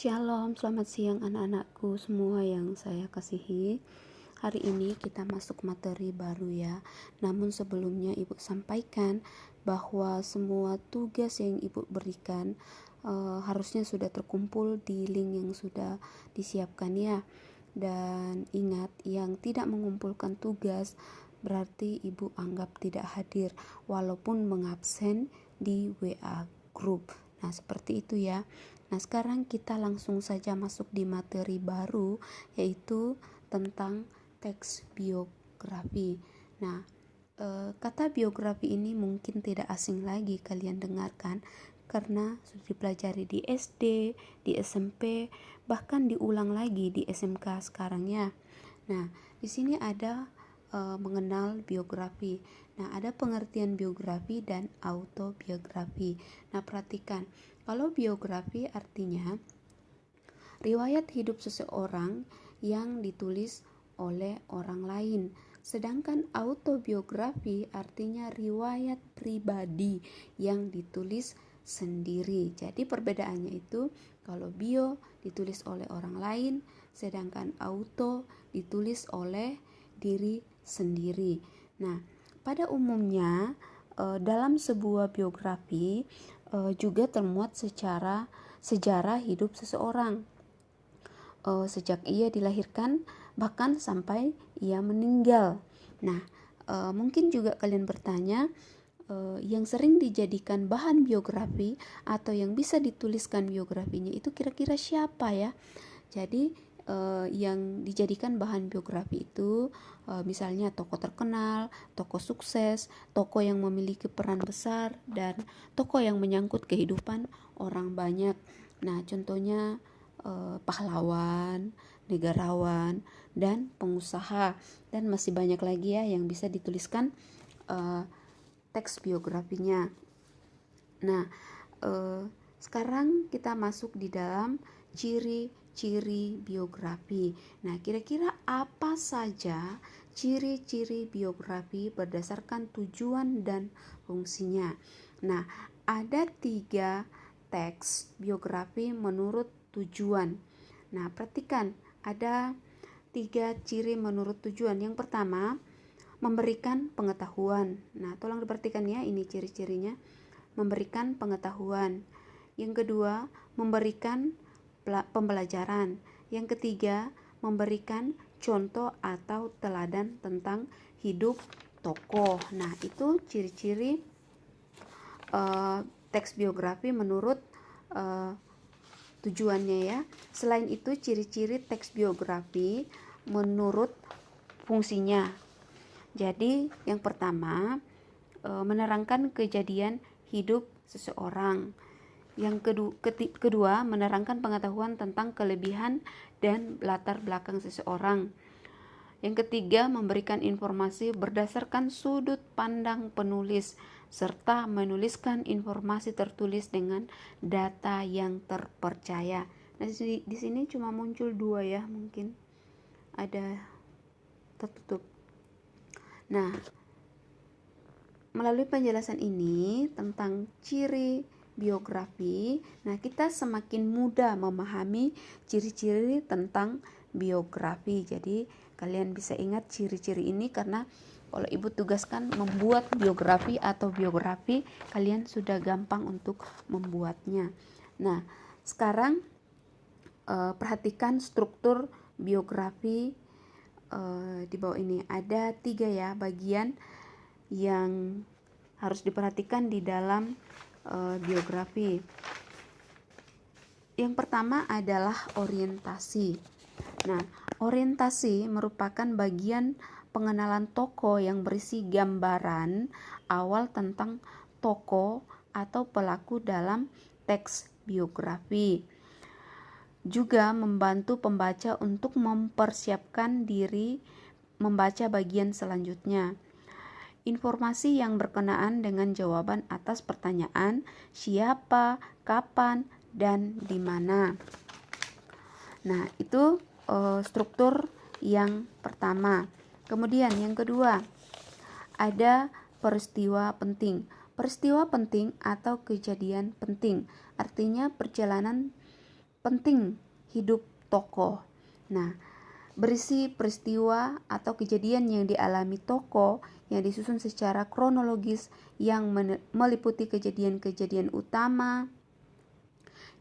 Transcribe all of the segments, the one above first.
Shalom, selamat siang anak-anakku semua yang saya kasihi. Hari ini kita masuk materi baru ya. Namun sebelumnya Ibu sampaikan bahwa semua tugas yang Ibu berikan harusnya sudah terkumpul di link yang sudah disiapkan ya. Dan ingat, yang tidak mengumpulkan tugas berarti Ibu anggap tidak hadir walaupun mengabsen di WA group. Nah, seperti itu ya. Nah, sekarang kita langsung saja masuk di materi baru, yaitu tentang teks biografi. Nah, kata biografi ini mungkin tidak asing lagi kalian dengarkan, karena sudah dipelajari di SD, di SMP, bahkan diulang lagi di SMK sekarang ya. Nah, di sini ada mengenal biografi. Nah, ada pengertian biografi dan autobiografi. Nah, perhatikan, kalau biografi artinya riwayat hidup seseorang yang ditulis oleh orang lain. Sedangkan autobiografi artinya riwayat pribadi yang ditulis sendiri. Jadi perbedaannya itu, kalau bio ditulis oleh orang lain, sedangkan auto ditulis oleh diri sendiri. Nah, pada umumnya dalam sebuah biografi juga termuat secara sejarah hidup seseorang, sejak ia dilahirkan bahkan sampai ia meninggal. Nah, mungkin juga kalian bertanya, yang sering dijadikan bahan biografi atau yang bisa dituliskan biografinya itu kira-kira siapa ya? Jadi yang dijadikan bahan biografi itu misalnya tokoh terkenal, tokoh sukses, tokoh yang memiliki peran besar, dan tokoh yang menyangkut kehidupan orang banyak. Nah, contohnya pahlawan, negarawan, dan pengusaha, dan masih banyak lagi ya yang bisa dituliskan teks biografinya. Nah, sekarang kita masuk di dalam ciri-ciri biografi. Nah, kira-kira apa saja ciri-ciri biografi berdasarkan tujuan dan fungsinya? Nah, ada 3 teks biografi menurut tujuan. Nah, perhatikan, ada 3 ciri menurut tujuan. Yang pertama, memberikan pengetahuan. Nah, tolong diperhatikan ya, ini ciri-cirinya. Memberikan pengetahuan. Yang kedua, memberikan pembelajaran. Yang ketiga, memberikan contoh atau teladan tentang hidup tokoh. Nah, itu ciri-ciri teks biografi menurut tujuannya ya. Selain itu, ciri-ciri teks biografi menurut fungsinya. Jadi, yang pertama, menerangkan kejadian hidup seseorang. Yang kedua, menerangkan pengetahuan tentang kelebihan dan latar belakang seseorang. Yang ketiga, memberikan informasi berdasarkan sudut pandang penulis, serta menuliskan informasi tertulis dengan data yang terpercaya. Nah, di sini cuma muncul 2 ya, mungkin ada tertutup. Nah, melalui penjelasan ini tentang ciri biografi, nah kita semakin mudah memahami ciri-ciri tentang biografi. Jadi kalian bisa ingat ciri-ciri ini, karena kalau ibu tugaskan membuat biografi atau biografi, kalian sudah gampang untuk membuatnya. Nah, sekarang perhatikan struktur biografi di bawah ini. Ada 3 ya bagian yang harus diperhatikan di dalam biografi. Yang pertama adalah orientasi. Nah, orientasi merupakan bagian pengenalan tokoh yang berisi gambaran awal tentang tokoh atau pelaku dalam teks biografi. Juga membantu pembaca untuk mempersiapkan diri membaca bagian selanjutnya. Informasi yang berkenaan dengan jawaban atas pertanyaan siapa, kapan, dan di mana. Nah, itu struktur yang pertama. Kemudian yang kedua, ada peristiwa penting. Peristiwa penting atau kejadian penting artinya perjalanan penting hidup tokoh. Nah, berisi peristiwa atau kejadian yang dialami tokoh yang disusun secara kronologis yang meliputi kejadian-kejadian utama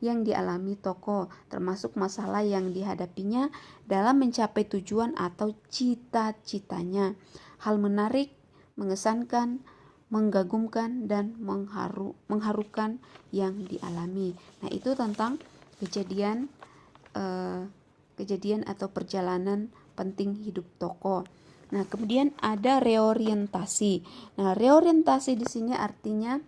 yang dialami tokoh, termasuk masalah yang dihadapinya dalam mencapai tujuan atau cita-citanya. Hal menarik, mengesankan, menggagumkan, dan mengharukan yang dialami. Nah, itu tentang kejadian atau perjalanan penting hidup tokoh. Nah, kemudian ada reorientasi. Nah, reorientasi di sini artinya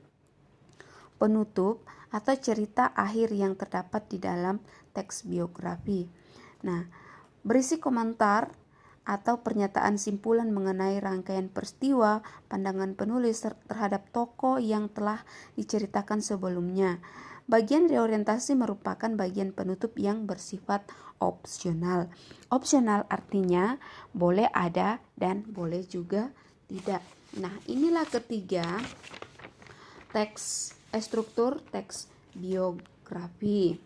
penutup atau cerita akhir yang terdapat di dalam teks biografi. Nah, berisi komentar atau pernyataan simpulan mengenai rangkaian peristiwa, pandangan penulis terhadap tokoh yang telah diceritakan sebelumnya. Bagian reorientasi merupakan bagian penutup yang bersifat opsional. Opsional artinya boleh ada dan boleh juga tidak. Nah, inilah ketiga struktur teks biografi.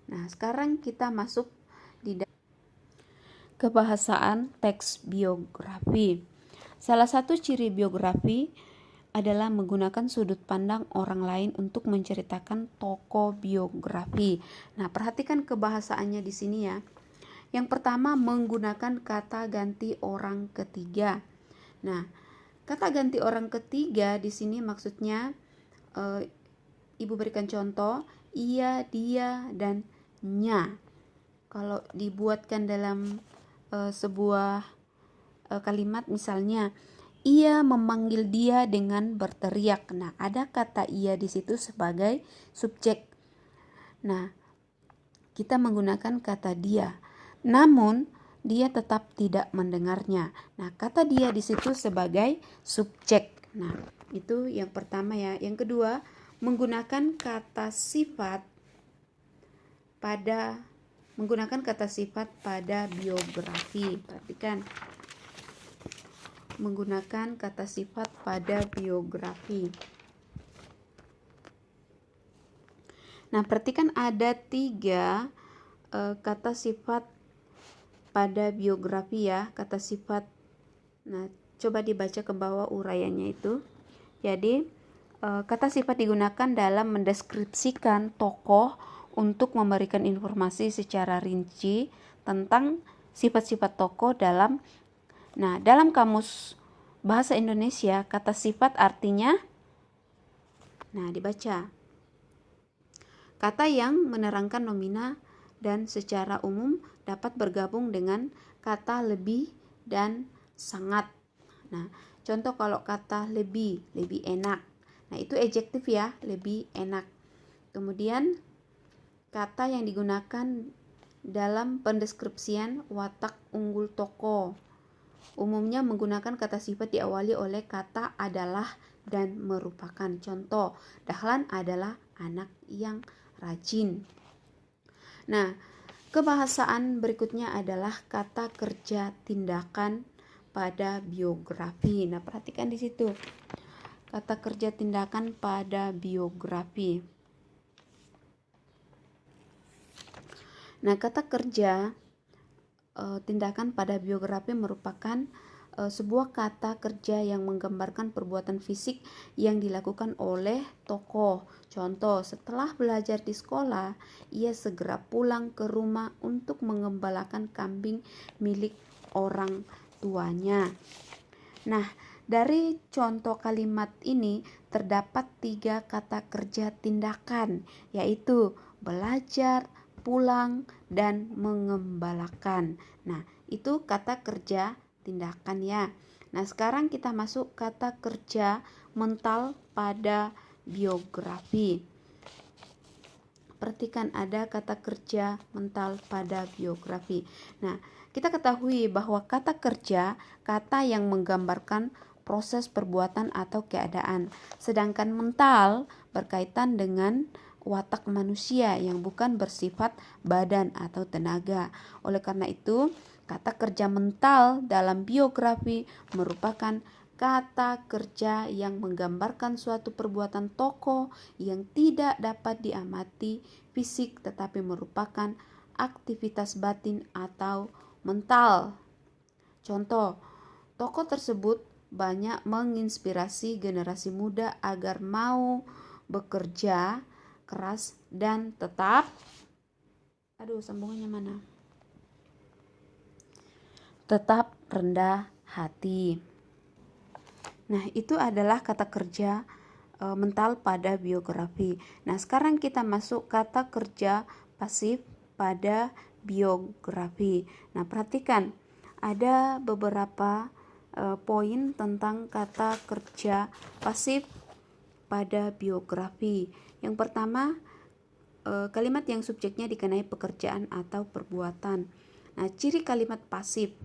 Nah, sekarang kita masuk di kebahasaan teks biografi. Salah satu ciri biografi adalah menggunakan sudut pandang orang lain untuk menceritakan tokoh biografi. Nah, perhatikan kebahasaannya di sini ya. Yang pertama, menggunakan kata ganti orang ketiga. Nah, kata ganti orang ketiga di sini maksudnya Ibu berikan contoh, ia, dia, dan nya. Kalau dibuatkan dalam sebuah kalimat misalnya, ia memanggil dia dengan berteriak. Nah, ada kata ia di situ sebagai subjek. Nah, kita menggunakan kata dia. Namun, dia tetap tidak mendengarnya. Nah, kata dia di situ sebagai subjek. Nah, itu yang pertama ya. Yang kedua, menggunakan kata sifat pada biografi. Perhatikan. Menggunakan kata sifat pada biografi. Nah, perhatikan ada 3 kata sifat pada biografi ya, kata sifat. Nah, coba dibaca ke bawah uraiannya itu. Jadi, kata sifat digunakan dalam mendeskripsikan tokoh untuk memberikan informasi secara rinci tentang sifat-sifat tokoh dalam kamus bahasa Indonesia, kata sifat artinya, dibaca. Kata yang menerangkan nomina dan secara umum dapat bergabung dengan kata lebih dan sangat. Nah, contoh kalau kata lebih enak. Nah, itu adjektif ya, lebih enak. Kemudian kata yang digunakan dalam pendeskripsian watak unggul tokoh. Umumnya menggunakan kata sifat diawali oleh kata adalah dan merupakan. Contoh, Dahlan adalah anak yang rajin. Nah, kebahasaan berikutnya adalah kata kerja tindakan pada biografi. Nah, perhatikan di situ. Kata kerja tindakan pada biografi. Nah, kata kerja tindakan pada biografi merupakan sebuah kata kerja yang menggambarkan perbuatan fisik yang dilakukan oleh tokoh. Contoh, setelah belajar di sekolah, ia segera pulang ke rumah untuk mengembalakan kambing milik orang tuanya. Nah, dari contoh kalimat ini terdapat 3 kata kerja tindakan, yaitu belajar, pulang, dan mengembalakan. Nah, itu kata kerja tindakan ya. Nah, sekarang kita masuk kata kerja mental pada biografi. Perhatikan ada kata kerja mental pada biografi. Nah, kita ketahui bahwa kata kerja kata yang menggambarkan proses perbuatan atau keadaan. Sedangkan mental berkaitan dengan watak manusia yang bukan bersifat badan atau tenaga. Oleh karena itu, kata kerja mental dalam biografi merupakan kata kerja yang menggambarkan suatu perbuatan tokoh yang tidak dapat diamati fisik tetapi merupakan aktivitas batin atau mental. Contoh, tokoh tersebut banyak menginspirasi generasi muda agar mau bekerja keras dan sambungannya mana? Tetap rendah hati. Nah, itu adalah kata kerja mental pada biografi. Nah, sekarang kita masuk kata kerja pasif pada biografi. Nah, perhatikan ada beberapa poin tentang kata kerja pasif pada biografi. Yang pertama, kalimat yang subjeknya dikenai pekerjaan atau perbuatan. Nah, ciri kalimat pasif.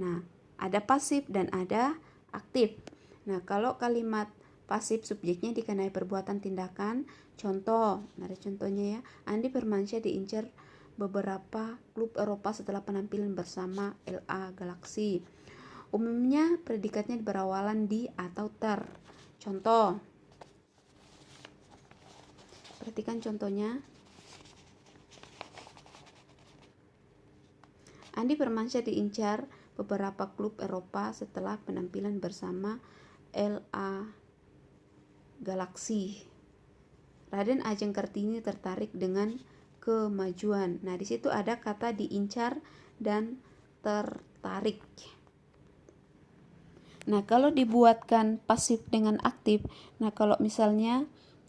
Nah, ada pasif dan ada aktif. Nah, kalau kalimat pasif subjeknya dikenai perbuatan tindakan, contoh, ada contohnya ya. Andi Firmansyah diincar beberapa klub Eropa setelah penampilan bersama LA Galaxy. Umumnya predikatnya berawalan di atau ter. Contoh, perhatikan contohnya. Andi Firmansyah diincar beberapa klub Eropa setelah penampilan bersama LA Galaxy. Raden Ajeng Kartini tertarik dengan kemajuan. Nah, di situ ada kata diincar dan tertarik. Nah, kalau dibuatkan pasif dengan aktif, nah kalau misalnya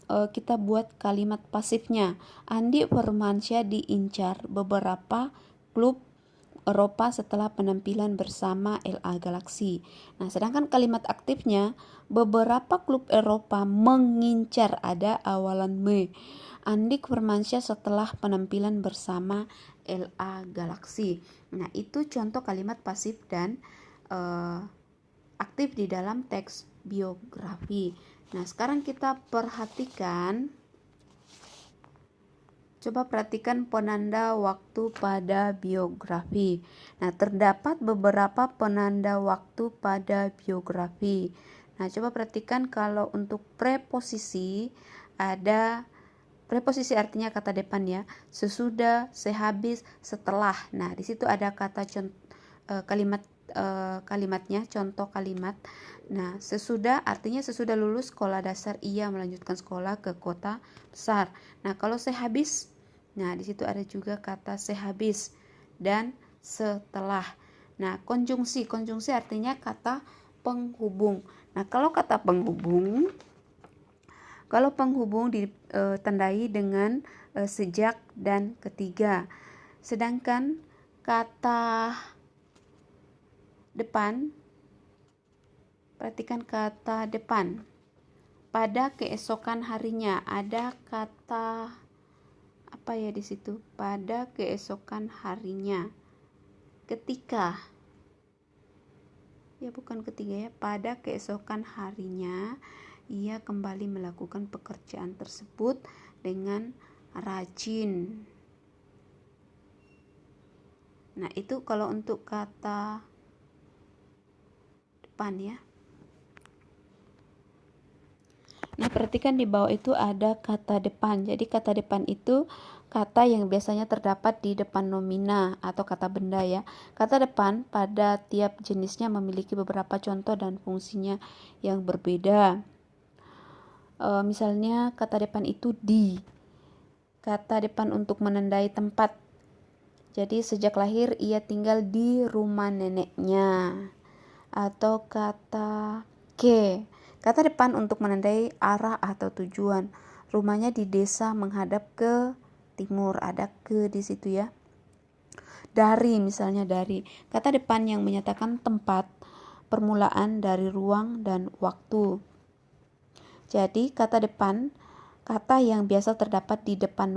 kita buat kalimat pasifnya, Andi Firmansyah diincar beberapa klub Eropa setelah penampilan bersama LA Galaxy. Nah, sedangkan kalimat aktifnya, beberapa klub Eropa mengincar, ada awalan me. Andi Firmansyah setelah penampilan bersama LA Galaxy. Nah, itu contoh kalimat pasif dan aktif di dalam teks biografi. Nah, sekarang kita perhatikan. Coba perhatikan penanda waktu pada biografi. Nah, terdapat beberapa penanda waktu pada biografi. Nah, coba perhatikan kalau untuk preposisi, ada preposisi artinya kata depan ya. Sesudah, sehabis, setelah. Nah, di situ ada kata kalimatnya, contoh kalimat. Nah, sesudah artinya sesudah lulus sekolah dasar ia melanjutkan sekolah ke kota besar. Nah, kalau sehabis, nah di situ ada juga kata sehabis dan setelah. Nah, konjungsi artinya kata penghubung. Nah, kalau kata penghubung, ditandai dengan sejak dan ketiga. Sedangkan kata depan, perhatikan kata depan. Pada keesokan harinya ada kata apa ya di situ? Pada keesokan harinya. Ketika. Ya bukan ketiga ya, pada keesokan harinya ia kembali melakukan pekerjaan tersebut dengan rajin. Nah, itu kalau untuk kata depan ya. Nah, perhatikan di bawah itu ada kata depan. Jadi kata depan itu kata yang biasanya terdapat di depan nomina atau kata benda ya. Kata depan pada tiap jenisnya memiliki beberapa contoh dan fungsinya yang berbeda. Misalnya kata depan itu di. Kata depan untuk menandai tempat. Jadi sejak lahir ia tinggal di rumah neneknya. Atau kata ke. Kata depan untuk menandai arah atau tujuan. Rumahnya di desa menghadap ke timur, ada ke di situ ya. Dari, misalnya dari. Kata depan yang menyatakan tempat, permulaan dari ruang dan waktu. Jadi kata depan, kata yang biasa terdapat di depan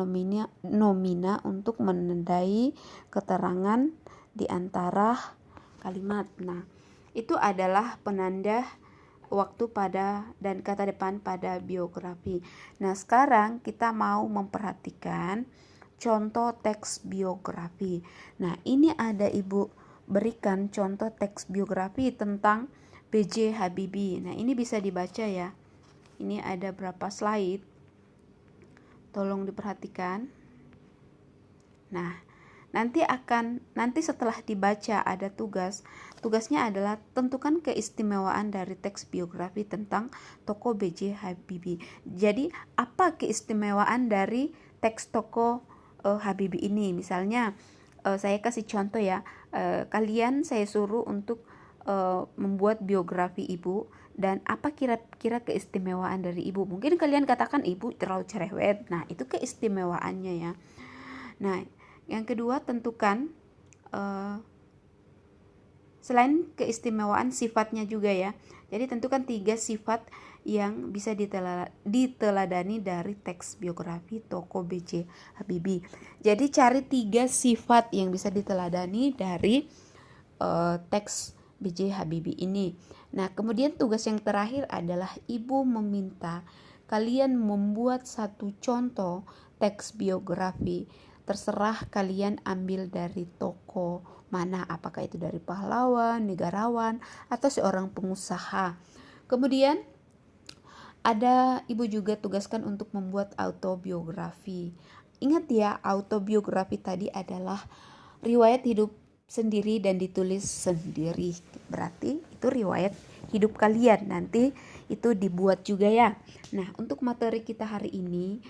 nomina untuk menandai keterangan di antara kalimat. Nah, itu adalah penanda waktu pada dan kata depan pada biografi. Nah, sekarang kita mau memperhatikan contoh teks biografi. Nah, ini ada Ibu berikan contoh teks biografi tentang B.J. Habibie. Nah, ini bisa dibaca ya. Ini ada berapa slide. Tolong diperhatikan. Nah, nanti setelah dibaca ada tugas. Tugasnya adalah tentukan keistimewaan dari teks biografi tentang tokoh B.J. Habibie. Jadi, apa keistimewaan dari teks tokoh Habibie ini? Misalnya, saya kasih contoh ya. Kalian saya suruh untuk membuat biografi ibu, dan apa kira-kira keistimewaan dari ibu. Mungkin kalian katakan ibu terlalu cerewet. Nah, itu keistimewaannya ya. Nah, yang kedua, tentukan selain keistimewaan, sifatnya juga ya. Jadi tentukan 3 sifat yang bisa diteladani dari teks biografi tokoh B.J. Habibie. Jadi cari 3 sifat yang bisa diteladani dari teks B.J. Habibie ini. Nah, kemudian tugas yang terakhir adalah ibu meminta kalian membuat satu contoh teks biografi. Terserah kalian ambil dari tokoh mana, apakah itu dari pahlawan, negarawan, atau seorang pengusaha. Kemudian ibu juga tugaskan untuk membuat autobiografi. Ingat ya, autobiografi tadi adalah riwayat hidup sendiri dan ditulis sendiri. Berarti itu riwayat hidup kalian. Nanti itu dibuat juga ya. Nah, untuk materi kita hari ini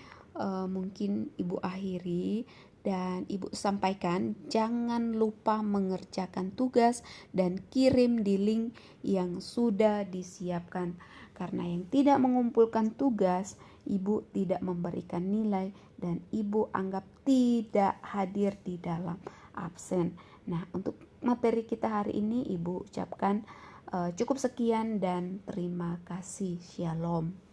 mungkin ibu akhiri dan ibu sampaikan, jangan lupa mengerjakan tugas dan kirim di link yang sudah disiapkan. Karena yang tidak mengumpulkan tugas, ibu tidak memberikan nilai dan ibu anggap tidak hadir di dalam absen. Nah, untuk materi kita hari ini ibu ucapkan cukup sekian dan terima kasih. Shalom.